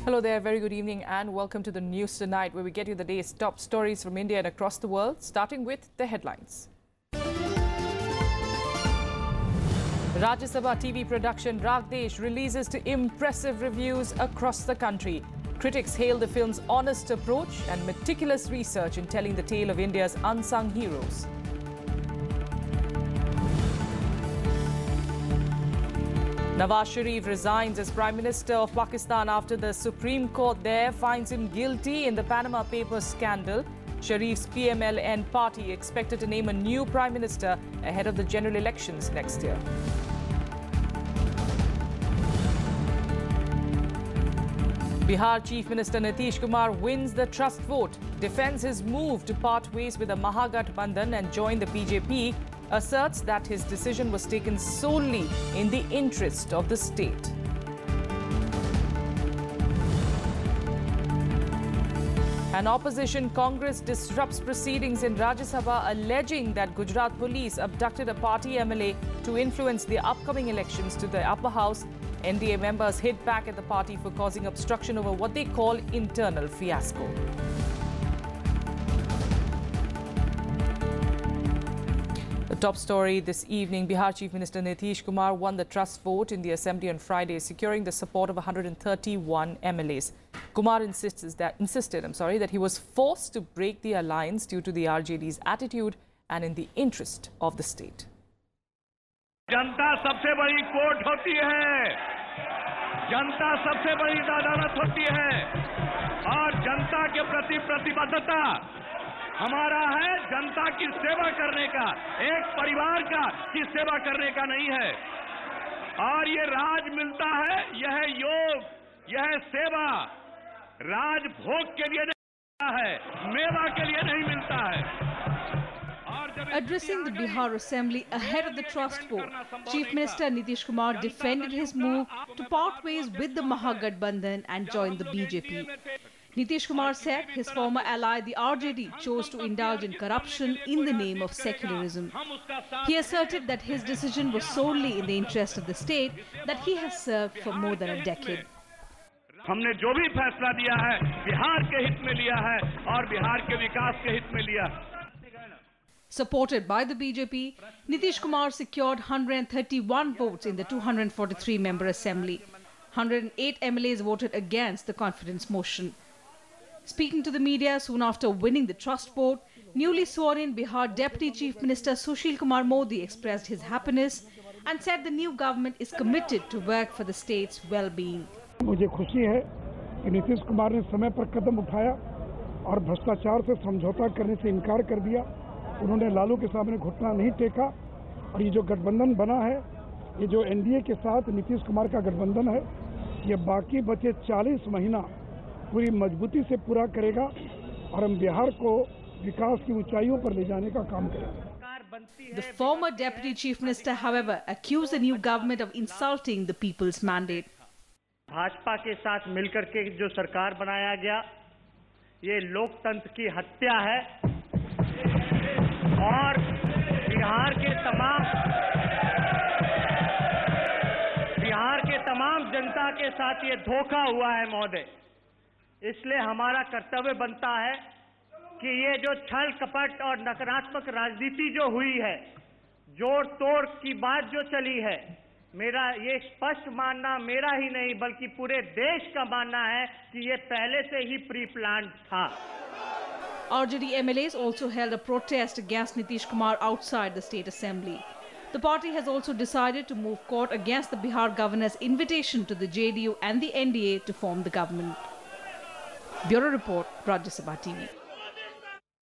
Hello there, very good evening and welcome to the news tonight, where we get you the day's top stories from India and across the world, starting with the headlines. Rajya Sabha TV production Ragdesh releases to impressive reviews across the country. Critics hail the film's honest approach and meticulous research in telling the tale of India's unsung heroes. Nawaz Sharif resigns as Prime Minister of Pakistan after the Supreme Court there finds him guilty in the Panama Papers scandal. Sharif's PMLN party expected to name a new Prime Minister ahead of the general elections next year. Bihar Chief Minister Nitish Kumar wins the trust vote, defends his move to part ways with the Mahagathbandhan and join the BJP, asserts that his decision was taken solely in the interest of the state. An opposition Congress disrupts proceedings in Rajya Sabha, alleging that Gujarat police abducted a party MLA to influence the upcoming elections to the upper house. NDA members hit back at the party for causing obstruction over what they call internal fiasco. The top story this evening, Bihar Chief Minister Nitish Kumar won the trust vote in the Assembly on Friday, securing the support of 131 MLAs. Kumar insisted that he was forced to break the alliance due to the RJD's attitude and in the interest of the state. जनता सबसे बड़ी court होती है, जनता सबसे बड़ी अदालत होती है और जनता के प्रति प्रतिबद्धता हमारा है जनता की सेवा करने का, एक परिवार की सेवा करने का नहीं है। और ये राज मिलता है, यह योग, यह सेवा राजभोग के लिए नहीं मिलता है, मेवा के लिए नहीं मिलता है। Addressing the Bihar Assembly ahead of the trust vote, Chief Minister Nitish Kumar defended his move to part ways with the Mahagathbandhan and join the BJP. Nitish Kumar said his former ally, the RJD, chose to indulge in corruption in the name of secularism. He asserted that his decision was solely in the interest of the state that he has served for more than a decade. हमने जो भी फैसला दिया है, बिहार के हित में लिया है और बिहार के विकास के हित में लिया। Supported by the BJP, Nitish Kumar secured 131 votes in the 243-member assembly. 108 MLAs voted against the confidence motion. Speaking to the media soon after winning the trust vote, newly sworn-in Bihar Deputy Chief Minister Sushil Kumar Modi expressed his happiness and said the new government is committed to work for the state's well-being. मुझे खुशी है कि नीतीश कुमार ने समय पर कदम उठाया और भ्रष्टाचार से समझौता करने से इनकार कर दिया। उन्होंने लालू के सामने घुटना नहीं टेका और ये जो गठबंधन बना है, ये जो एनडीए के साथ नीतीश कुमार का गठबंधन है, ये बाकी बचे 40 महीना पूरी मजबूती से पूरा करेगा और हम बिहार को विकास की ऊंचाइयों पर ले जाने का काम करेंगे। The former Deputy Chief Minister, however, accused the new government of insulting the people's mandate. Bhajpa के साथ मिलकर के जो सरकार बनाया गया, ये लोकतंत्र की हत्या है और बिहार के तमाम जनता के साथ ये धोखा हुआ है महोदय। इसलिए हमारा कर्तव्य बनता है कि ये जो छल कपट और नकारात्मक राजनीति जो हुई है, जोड़ तोड़ की बात जो चली है, मेरा ये स्पष्ट मानना मेरा ही नहीं बल्कि पूरे देश का मानना है कि ये पहले से ही प्री प्लान्ड था। RJD MLAs also held a protest against Nitish Kumar outside the State Assembly. The party has also decided to move court against the Bihar governor's invitation to the JDU and the NDA to form the government. Bureau Report, Rajya Sabha TV.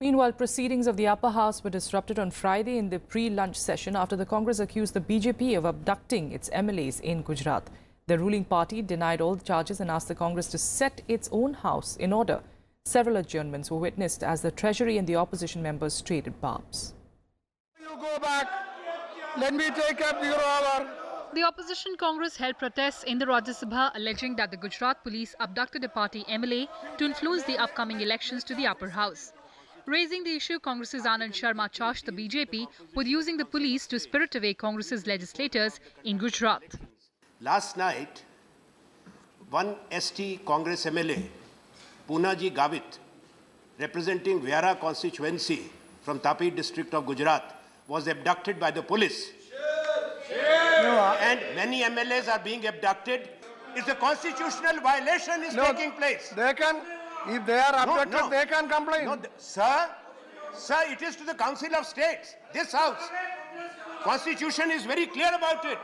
Meanwhile, proceedings of the upper house were disrupted on Friday in the pre-lunch session after the Congress accused the BJP of abducting its MLAs in Gujarat. The ruling party denied all the charges and asked the Congress to set its own house in order. Several adjournments were witnessed as the Treasury and the opposition members traded barbs. You go back. Let me take up your hour. The opposition Congress held protests in the Rajya Sabha alleging that the Gujarat police abducted a party MLA to influence the upcoming elections to the upper house. Raising the issue, Congress's Anand Sharma charged the BJP with using the police to spirit away Congress's legislators in Gujarat. Last night, one ST Congress MLA, Poonaji Gavit, representing Viara constituency from Tapi district of Gujarat, was abducted by the police. And many MLAs are being abducted. It's a constitutional violation is taking place. They can, if they are abducted, they can complain. No, sir, it is to the Council of States, this house. Constitution is very clear about it.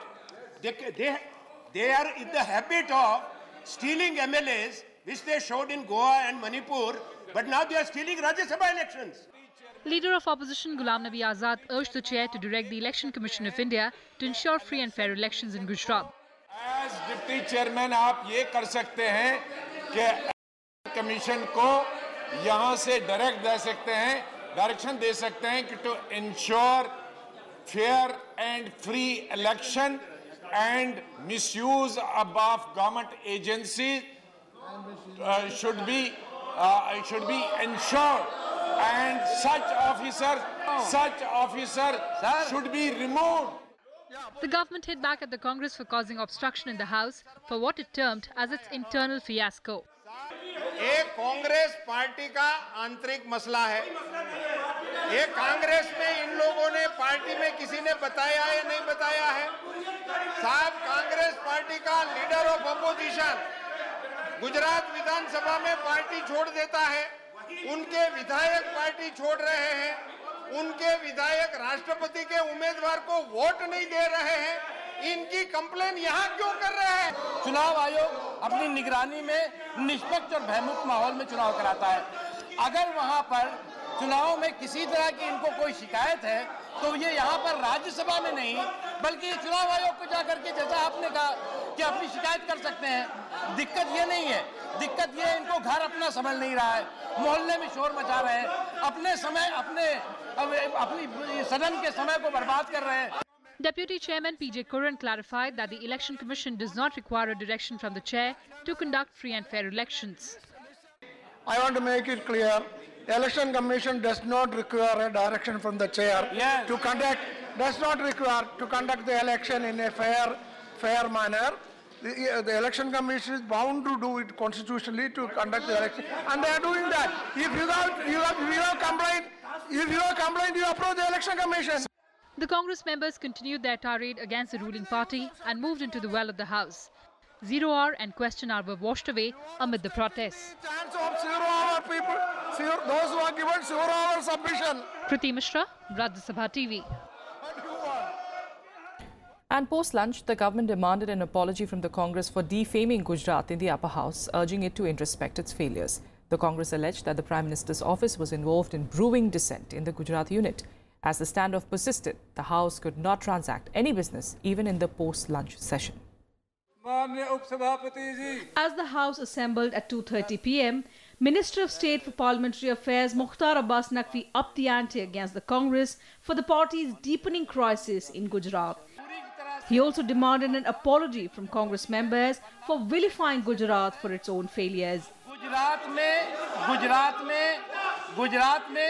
They are in the habit of stealing MLAs, which they showed in Goa and Manipur, but now they are stealing Rajya Sabha elections. Leader of opposition Ghulam Nabi Azad urged the chair to direct the Election Commission of India to ensure free and fair elections in Gujarat. As Deputy Chairman, आप ये कर सकते हैं कि commission को यहाँ से direct दे सकते हैं, डायरेक्शन दे सकते हैं कि to ensure fair and free election and misuse of government agencies should be ensured, and such officer should be removed. The government hit back at the Congress for causing obstruction in the House for what it termed as its internal fiasco. ये Congress party का आंतरिक मसला है। ये कांग्रेस में इन लोगों ने party में किसी ने बताया है नहीं बताया है। साहब, कांग्रेस पार्टी का लीडर ऑफ अपोजिशन गुजरात विधानसभा में पार्टी छोड़ देता है, उनके विधायक पार्टी छोड़ रहे हैं, उनके विधायक राष्ट्रपति के उम्मीदवार को वोट नहीं दे रहे हैं, इनकी कंप्लेन यहाँ क्यों कर रहे हैं? चुनाव आयोग अपनी निगरानी में निष्पक्ष और भयमुक्त माहौल में चुनाव कराता है। अगर वहाँ पर चुनाव में किसी तरह की इनको कोई शिकायत है तो ये यहाँ पर राज्यसभा में नहीं बल्कि चुनाव आयोग को जाकर के, जैसा आपने कहा कि अपनी शिकायत कर सकते हैं। दिक्कत ये नहीं है, दिक्कत ये इनको घर अपना समझ नहीं रहा है, मोहल्ले में शोर मचा रहे हैं, अपनी सदन के समय को बर्बाद कर रहे हैं। Deputy Chairman P.J. Curran clarified that the Election Commission does not require a direction from the chair to conduct free and fair elections. I want to make it clear, the Election Commission does not require a direction from the chair to conduct the election in a fair manner. The Election Commission is bound to do it constitutionally to conduct the election, and they are doing that. If you have complaint, you approach the Election Commission. The Congress members continued their tirade against the ruling party and moved into the well of the House. 0 hour and question hour were washed away amid the protests. Chance of 0 hour people, those who are given 0 hour submission. Kriti Mishra, Rajya Sabha TV. And post-lunch, the government demanded an apology from the Congress for defaming Gujarat in the upper house, urging it to introspect its failures. The Congress alleged that the Prime Minister's office was involved in brewing dissent in the Gujarat unit. As the standoff persisted, the House could not transact any business, even in the post-lunch session. As the House assembled at 2:30 p.m, Minister of State for Parliamentary Affairs Mukhtar Abbas Naqvi upped the ante against the Congress for the party's deepening crisis in Gujarat. He also demanded an apology from Congress members for vilifying Gujarat for its own failures. Gujarat में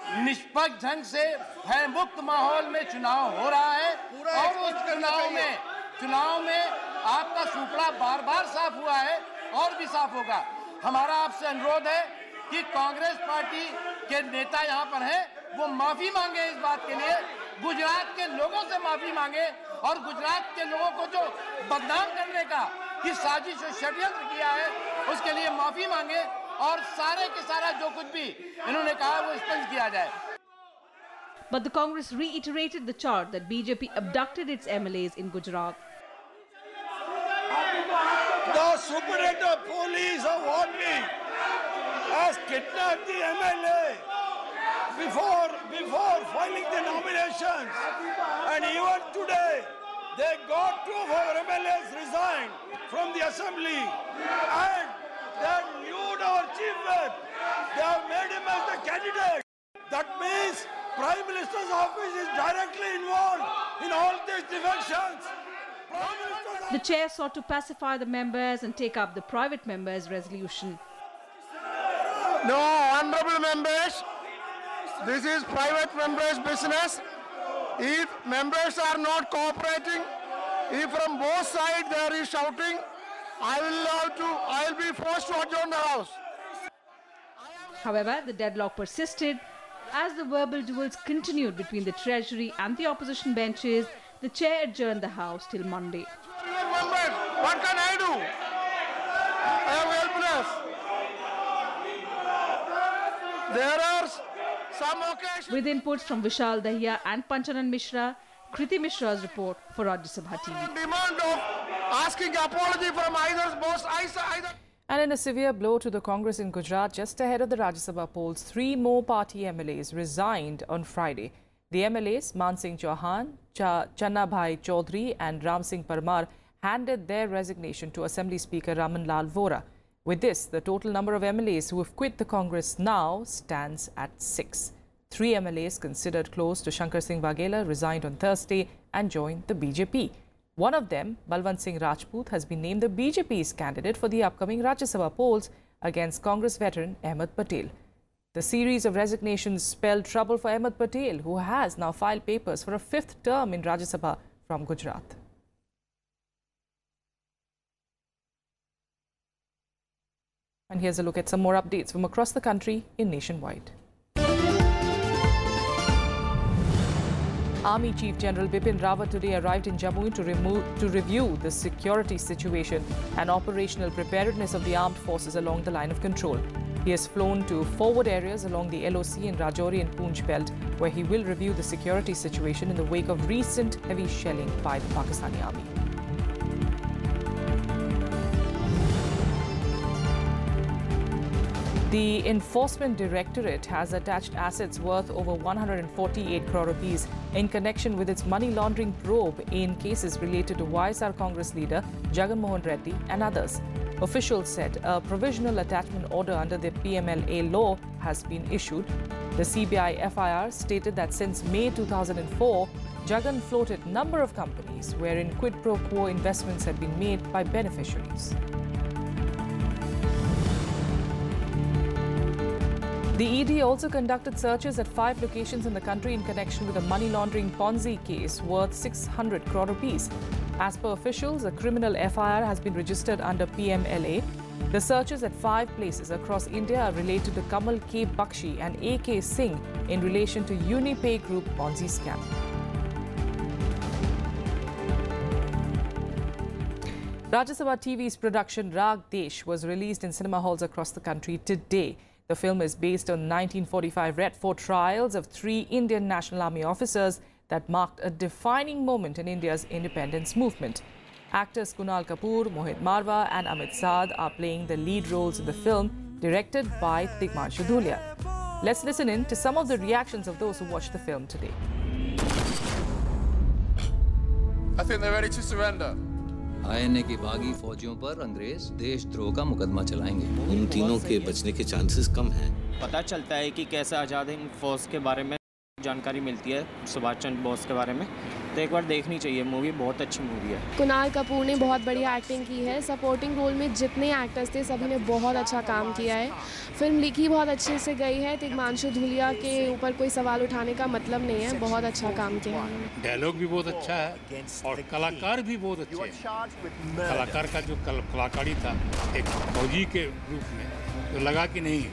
निष्पक्ष ढंग से भयमुक्त माहौल में चुनाव हो रहा है और उस चुनाव में आपका सूपड़ा बार-बार साफ हुआ है और भी साफ होगा। हमारा आपसे अनुरोध है कि कांग्रेस पार्टी के नेता यहाँ पर हैं, वो माफी मांगे इस बात के लिए, गुजरात के लोगों से माफी मांगे और गुजरात के लोगों को जो बदनाम करने का कि साजिश और षड्यंत्र किया है उसके लिए माफी मांगे और सारे के सारा जो कुछ भी इन्होंने कहा वो स्पष्ट किया जाए। But the Congress reiterated the charge that BJP abducted its MLAs in Gujarat. The Superintendent of Police of Wadi has kidnapped the MLA before filing the nominations, and even today they got 2 of our MLAs resigned from the assembly, and they nude our chief whip. They have made him as the candidate. That means Prime Minister's office is directly involved in all these defections. The chair sought to pacify the members and take up the private members' resolution. No, honorable members, this is private members' business. If members are not cooperating, if from both sides there is shouting, I will be forced to adjourn the House. However, the deadlock persisted. As the verbal duels continued between the Treasury and the opposition benches, the chair adjourned the House till Monday. What can I do? I am helpless. There are some occasions. With inputs from Vishal Dahiya and Panchanan Mishra, Kriti Mishra's report for Rajya Sabha TV. Demand of asking apology from either both either. And in a severe blow to the Congress in Gujarat, just ahead of the Rajya Sabha polls, 3 more party MLAs resigned on Friday. The MLAs, Man Singh Chauhan, Channa Bhai Chaudhary and Ram Singh Parmar, handed their resignation to Assembly Speaker Raman Lal Vora. With this, the total number of MLAs who have quit the Congress now stands at 6. 3 MLAs considered close to Shankar Singh Waghela resigned on Thursday and joined the BJP. One of them, Balwant Singh Rajput, has been named the BJP's candidate for the upcoming Rajya Sabha polls against Congress veteran Ahmed Patel. The series of resignations spelled trouble for Ahmed Patel, who has now filed papers for a 5th term in Rajya Sabha from Gujarat. And here's a look at some more updates from across the country in Nationwide. Army Chief General Bipin Rawat today arrived in Jammu to review the security situation and operational preparedness of the armed forces along the line of control. He has flown to forward areas along the LOC in Rajouri and Poonch belt, where he will review the security situation in the wake of recent heavy shelling by the Pakistani army. The Enforcement Directorate has attached assets worth over 148 crore rupees in connection with its money laundering probe in cases related to YSR Congress leader Jagan Mohan Reddy and others. Officials said a provisional attachment order under the PMLA law has been issued. The CBI FIR stated that since May 2004, Jagan floated a number of companies wherein quid pro quo investments had been made by beneficiaries. The ED also conducted searches at 5 locations in the country in connection with a money laundering Ponzi case worth 600 crore rupees. As per officials, a criminal FIR has been registered under PMLA. The searches at 5 places across India are related to Kamal K. Bakshi and A.K. Singh in relation to Unipay Group Ponzi scam. Rajya Sabha TV's production Rag Desh was released in cinema halls across the country today. The film is based on 1945 Red Fort trials of 3 Indian National Army officers that marked a defining moment in India's independence movement. Actors Kunal Kapoor, Mohit Marwa and Amit Saad are playing the lead roles in the film, directed by Tigmanshu Dhulia. Let's listen in to some of the reactions of those who watched the film today. I think they're ready to surrender. INA की बागी फौजियों पर अंग्रेज देशद्रोह का मुकदमा चलाएंगे। उन तीनों के बचने के चांसेस कम हैं। पता चलता है कि कैसे आज़ाद हिंद फौज के बारे में जानकारी मिलती है, सुभाष चंद्र बोस के बारे में। तो एक बार देखनी चाहिए मूवी, बहुत अच्छी मूवी है। कुणाल कपूर ने बहुत बढ़िया एक्टिंग की है। सपोर्टिंग रोल में जितने एक्टर्स थे सभी ने बहुत अच्छा काम किया है। फिल्म लिखी बहुत अच्छे से गई है। तिग्मांशु धूलिया के ऊपर कोई सवाल उठाने का मतलब नहीं है, बहुत अच्छा काम किया है। डायलॉग भी बहुत अच्छा है और कलाकार भी बहुत अच्छे हैं। कलाकार का जो कलाकारी था एक फौजी के रूप में, तो लगा कि नहीं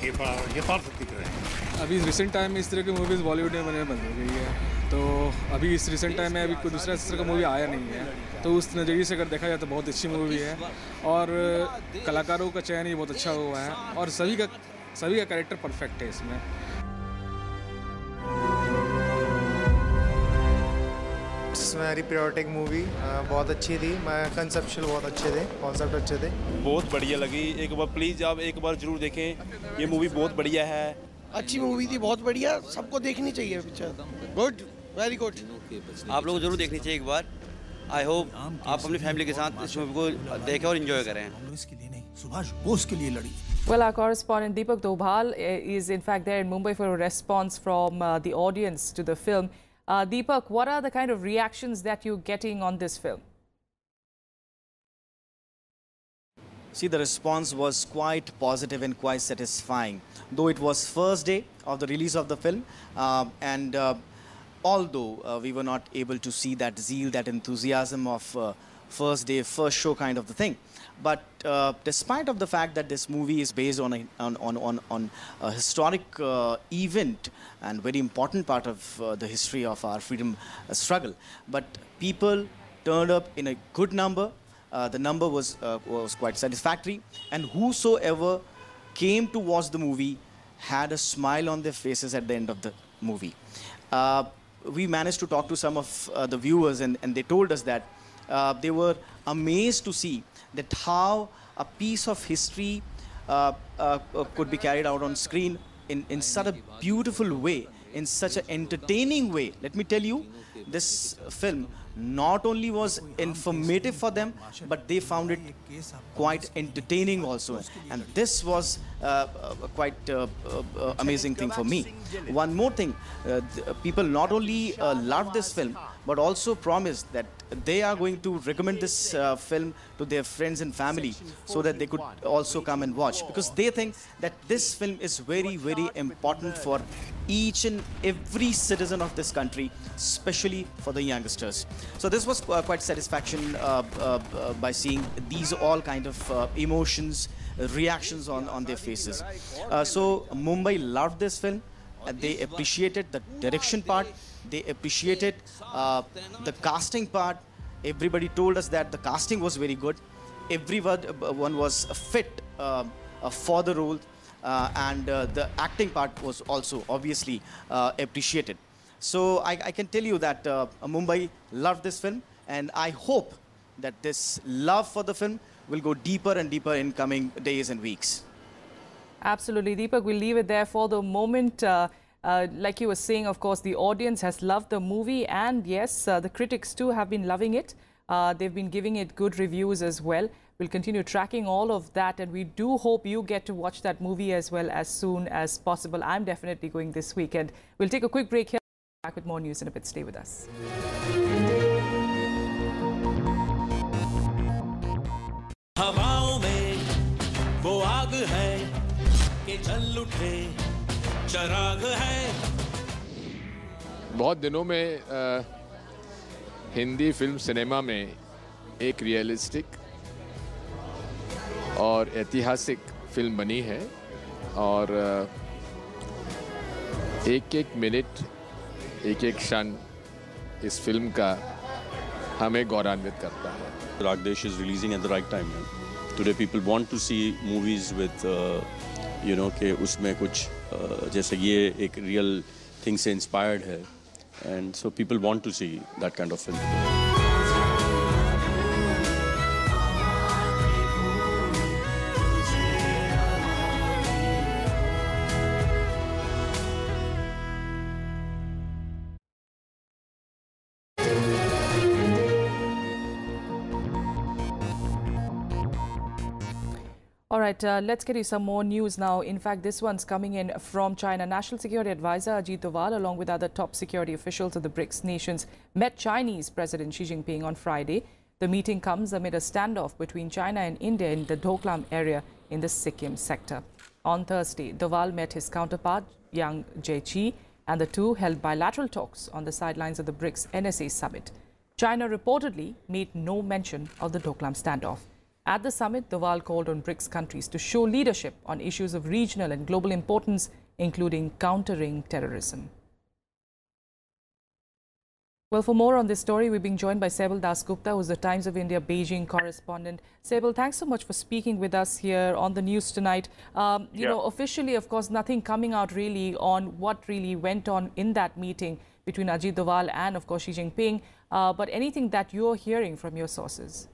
ये बड़ा यथार्थ दिख रहा है। अभी रिसेंट टाइम में इस तरह की मूवीज़ बॉलीवुड में बनने बंद हो गई है, तो अभी इस रिसेंट टाइम में अभी कोई दूसरा इस तरह का मूवी आया नहीं है, तो उस नज़रिए से अगर देखा जाए तो बहुत अच्छी मूवी है और कलाकारों का चयन ही बहुत अच्छा हुआ है और सभी का कैरेक्टर परफेक्ट है इसमें। वेरी पेट्रियोटिक मूवी बहुत अच्छी थी, कंसेप्चुअल बहुत अच्छे थे, कॉन्सेप्ट अच्छे थे, बहुत बढ़िया लगी। एक बार प्लीज़ आप एक बार जरूर देखें, ये मूवी बहुत बढ़िया है। अच्छी मूवी थी, बहुत बढ़िया, सबको देखनी चाहिए पिक्चर, गुड, वेरी गुड। आप लोगों को जरूर देखनी चाहिए एक बार। आई होप आप अपनी फैमिली के साथ इस मूवी को देखें और एंजॉय करें। सुभाष बोस के लिए लड़ी। Well, our correspondent Deepak Dobhal is in fact there in Mumbai for a response from the audience to the film. Deepak, what are the kind of reactions that you're getting on this film? See, the response was quite positive and quite satisfying. Though it was first day of the release of the film, although we were not able to see that zeal, that enthusiasm of first day, first show kind of the thing. But despite of the fact that this movie is based on a historic event and very important part of the history of our freedom struggle, but people turned up in a good number. The number was quite satisfactory, and whosoever came to watch the movie had a smile on their faces at the end of the movie. We managed to talk to some of the viewers, and they told us that they were amazed to see that how a piece of history could be carried out on screen in such a beautiful way, in such an entertaining way. Let me tell you, this film not only was informative for them, but they found it quite entertaining also. And this was quite amazing thing for me. One more thing, people not only loved this film, but also promised that they are going to recommend this film to their friends and family so that they could also come and watch, because they think that this film is very, very important for each and every citizen of this country, especially for the youngsters. So this was quite satisfaction by seeing these all kind of emotions, reactions on their faces. So Mumbai loved this film. They appreciated the direction part. They appreciated the casting part. Everybody told us that the casting was very good. Everyone was fit for the role, and the acting part was also obviously appreciated. So I can tell you that Mumbai loved this film, and I hope that this love for the film will go deeper and deeper in coming days and weeks. Absolutely, Deepak. We'll leave it there for the moment. Like you were saying, of course, the audience has loved the movie, and yes, the critics too have been loving it. They've been giving it good reviews as well. We'll continue tracking all of that, and we do hope you get to watch that movie as well as soon as possible. I'm definitely going this weekend. We'll take a quick break here. Back with more news in a bit. Stay with us. हवाओं में वो आग है कि जल उठे चराग है। बहुत दिनों में हिंदी फिल्म सिनेमा में एक रियलिस्टिक और ऐतिहासिक फिल्म बनी है, और एक-एक मिनट, एक-एक क्षण इस फिल्म का हमें गौरवान्वित करता है। Rajya is releasing at the right time. Today people want to see movies with you know कि उसमें कुछ जैसे ये एक real thing से inspired है, and so people want to see that kind of film. All right, let's get you some more news now. In fact, this one's coming in from China. National Security Advisor Ajit Doval, along with other top security officials of the BRICS nations, met Chinese President Xi Jinping on Friday. The meeting comes amid a standoff between China and India in the Doklam area in the Sikkim sector. On Thursday, Doval met his counterpart, Yang Jiechi, and the two held bilateral talks on the sidelines of the BRICS NSA summit. China reportedly made no mention of the Doklam standoff. At the summit, Doval called on BRICS countries to show leadership on issues of regional and global importance, including countering terrorism. Well, for more on this story, we're being joined by Saibal Dasgupta, who's the Times of India Beijing correspondent. Saibal, thanks so much for speaking with us here on the news tonight. You know, officially, of course, nothing coming out really on what really went on in that meeting between Ajit Doval and, of course, Xi Jinping. But anything that you're hearing from your sources?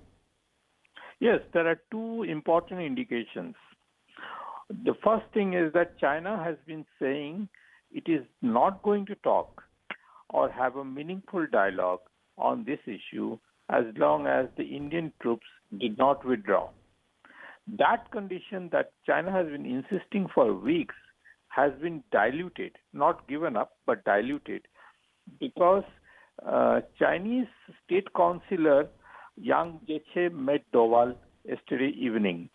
Yes, there are two important indications. The first thing is that China has been saying it is not going to talk or have a meaningful dialogue on this issue as long as the Indian troops did not withdraw. That condition that China has been insisting for weeks has been diluted, not given up, but diluted, because Chinese State Councillor Yang Jiechi met Doval yesterday evening.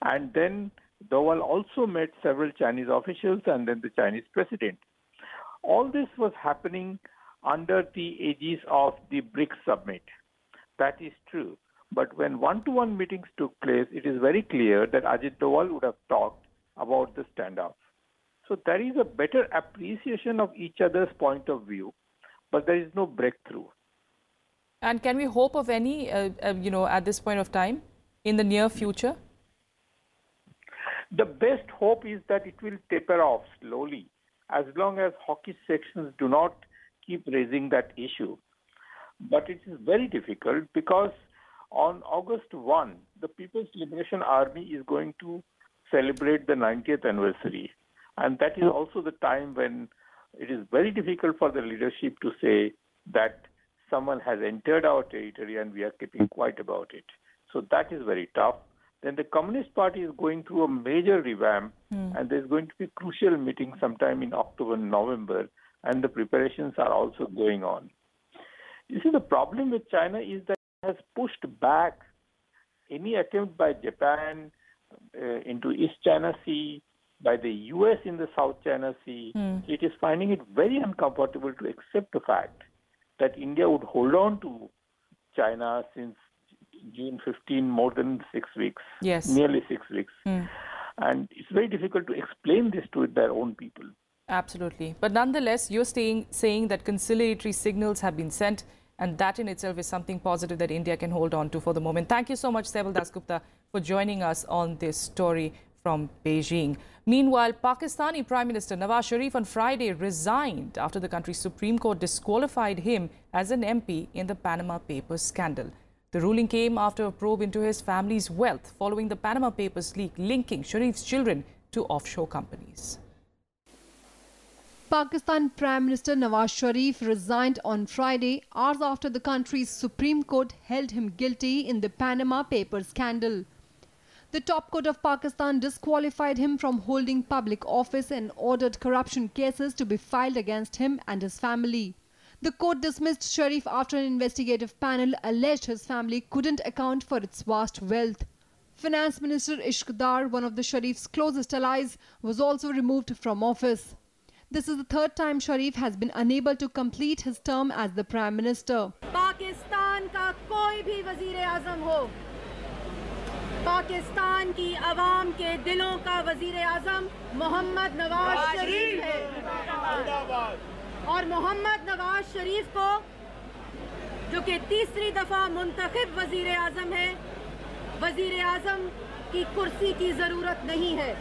And then Doval also met several Chinese officials and then the Chinese president. All this was happening under the aegis of the BRICS summit. That is true. But when one-to-one meetings took place, it is very clear that Ajit Doval would have talked about the standoff. So there is a better appreciation of each other's point of view, but there is no breakthrough. And can we hope of any, at this point of time, in the near future? The best hope is that it will taper off slowly, as long as hawkish sections do not keep raising that issue. But it is very difficult because on August 1, the People's Liberation Army is going to celebrate the 90th anniversary. And that is also the time when it is very difficult for the leadership to say that someone has entered our territory and we are keeping quiet about it. So that is very tough. Then the Communist Party is going through a major revamp, and there's going to be a crucial meeting sometime in October, November, and the preparations are also going on. You see, the problem with China is that it has pushed back any attempt by Japan into East China Sea, by the US in the South China Sea. It is finding it very uncomfortable to accept the fact that India would hold on to China since June 15, more than 6 weeks, nearly 6 weeks. And it's very difficult to explain this to their own people. Absolutely. But nonetheless, you're saying that conciliatory signals have been sent, and that in itself is something positive that India can hold on to for the moment. Thank you so much, Saival Dasgupta, for joining us on this story from Beijing. Meanwhile, Pakistani Prime Minister Nawaz Sharif on Friday resigned after the country's Supreme Court disqualified him as an MP in the Panama Papers scandal. The ruling came after a probe into his family's wealth following the Panama Papers leak linking Sharif's children to offshore companies. Pakistan Prime Minister Nawaz Sharif resigned on Friday, hours after the country's Supreme Court held him guilty in the Panama Papers scandal. The top court of Pakistan disqualified him from holding public office and ordered corruption cases to be filed against him and his family. The court dismissed Sharif after an investigative panel alleged his family couldn't account for its vast wealth. Finance Minister Ishq Dar, one of the Sharif's closest allies, was also removed from office. This is the third time Sharif has been unable to complete his term as the Prime Minister. Pakistan का कोई भी वज़ीर-ए-आज़म हो, पाकिस्तान की आवाम के दिलों का वज़ीर-ए-आज़म मोहम्मद नवाज शरीफ है। और मोहम्मद नवाज शरीफ को, जो कि तीसरी दफा मुंतखब वज़ीर-ए-आज़म है, वज़ीर-ए-आज़म की कुर्सी की जरूरत नहीं है।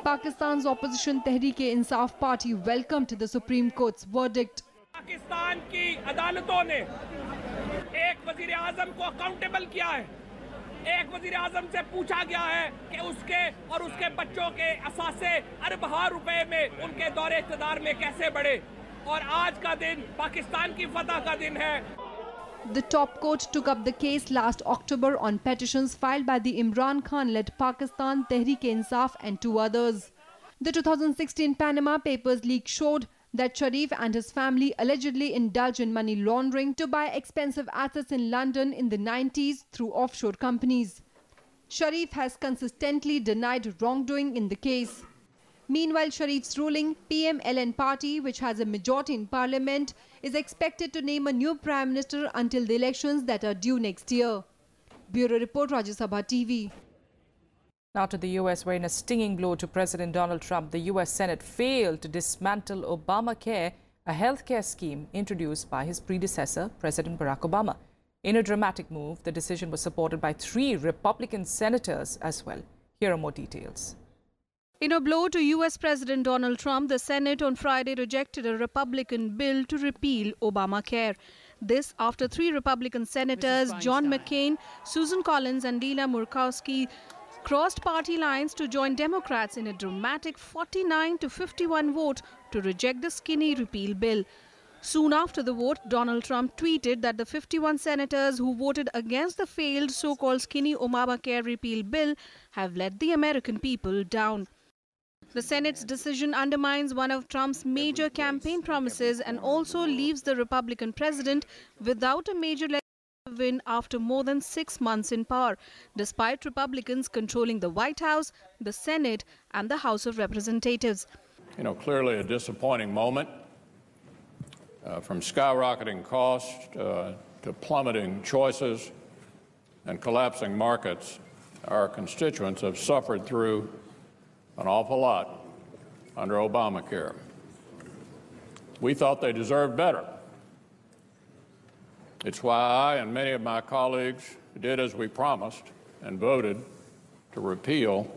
Pakistan's opposition Tehreek-e-Insaf party welcomed the Supreme Court's verdict. Pakistan की अदालतों ने एक वज़ीर-ए-आज़म को अकाउंटेबल किया है। एक वज़ीर-ए-आज़म से पूछा गया है कि उसके और उसके बच्चों के असासे अरबों रुपए में उनके दौरे इक़्तिदार में कैसे बढ़े, और आज का दिन पाकिस्तान की फतह का दिन है। The top court took up the case last October on petitions filed by the Imran Khan-led Pakistan Tehreek-e-Insaf and two others. The 2016 Panama Papers leak showed that Sharif and his family allegedly indulged in money laundering to buy expensive assets in London in the 90s through offshore companies. Sharif has consistently denied wrongdoing in the case. Meanwhile, Sharif's ruling PMLN party, which has a majority in parliament, is expected to name a new prime minister until the elections that are due next year. Bureau Report, Rajya Sabha TV. Now to the US, where in a stinging blow to President Donald Trump, the US Senate failed to dismantle Obamacare, a healthcare scheme introduced by his predecessor, President Barack Obama. In a dramatic move, the decision was supported by 3 Republican senators as well. Here are more details. In a blow to US President Donald Trump, the Senate on Friday rejected a Republican bill to repeal Obamacare. This after 3 Republican senators, John McCain, Susan Collins and Leila Murkowski, crossed party lines to join Democrats in a dramatic 49-51 vote to reject the skinny repeal bill. Soon after the vote, Donald Trump tweeted that the 51 senators who voted against the failed so-called skinny Obamacare repeal bill have let the American people down. The Senate's decision undermines one of Trump's major campaign promises and also leaves the Republican president without a major legislative win after more than 6 months in power, despite Republicans controlling the White House, the Senate and the House of Representatives. You know, clearly a disappointing moment from skyrocketing costs to plummeting choices and collapsing markets, our constituents have suffered through an awful lot under Obamacare. We thought they deserved better. It's why I and many of my colleagues did as we promised and voted to repeal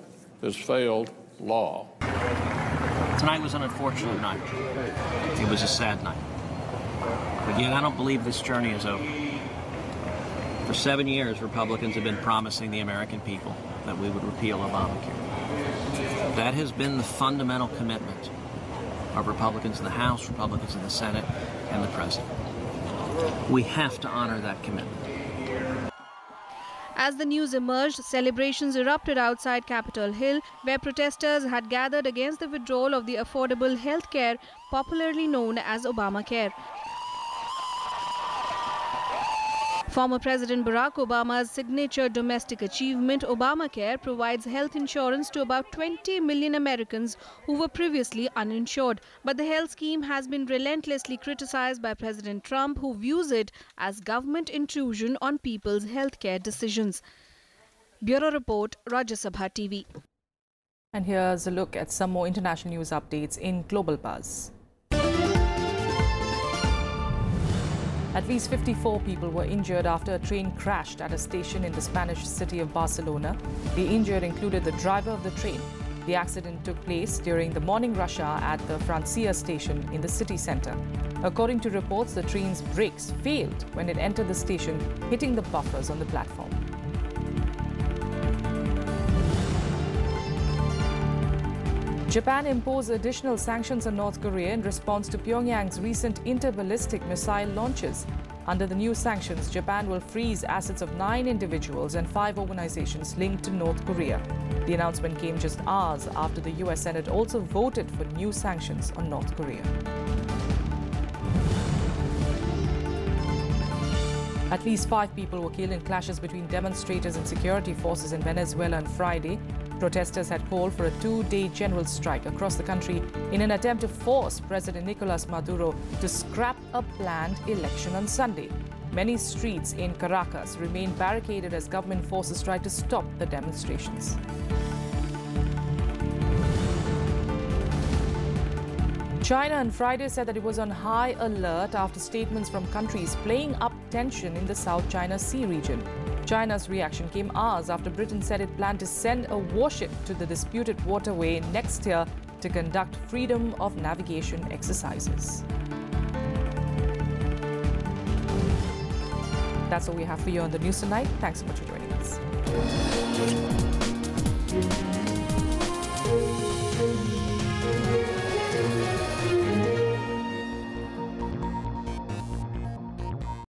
this failed law. Tonight was an unfortunate night. It was a sad night. But yet I don't believe this journey is over. For 7 years, Republicans have been promising the American people that we would repeal Obamacare. That has been the fundamental commitment of Republicans in the House, Republicans in the Senate, and the President. We have to honor that commitment. As the news emerged, celebrations erupted outside Capitol Hill, where protesters had gathered against the withdrawal of the affordable health care, popularly known as Obamacare. Former President Barack Obama's signature domestic achievement, Obamacare, provides health insurance to about 20 million Americans who were previously uninsured. But the health scheme has been relentlessly criticized by President Trump, who views it as government intrusion on people's healthcare decisions. Bureau Report, Rajya Sabha TV. And here's a look at some more international news updates in Global Buzz. At least 54 people were injured after a train crashed at a station in the Spanish city of Barcelona. The injured included the driver of the train. The accident took place during the morning rush hour at the Francia station in the city centre. According to reports, the train's brakes failed when it entered the station, hitting the buffers on the platform. Japan imposed additional sanctions on North Korea in response to Pyongyang's recent interballistic missile launches. Under the new sanctions, Japan will freeze assets of 9 individuals and 5 organizations linked to North Korea. The announcement came just hours after the US Senate also voted for new sanctions on North Korea. At least 5 people were killed in clashes between demonstrators and security forces in Venezuela on Friday. Protesters had called for a 2-day general strike across the country in an attempt to force President Nicolas Maduro to scrap a planned election on Sunday. Many streets in Caracas remain barricaded as government forces try to stop the demonstrations. China on Friday said that it was on high alert after statements from countries playing up tension in the South China Sea region. China's reaction came hours after Britain said it planned to send a warship to the disputed waterway next year to conduct freedom of navigation exercises. That's all we have for you on the news tonight. Thanks so much for joining us.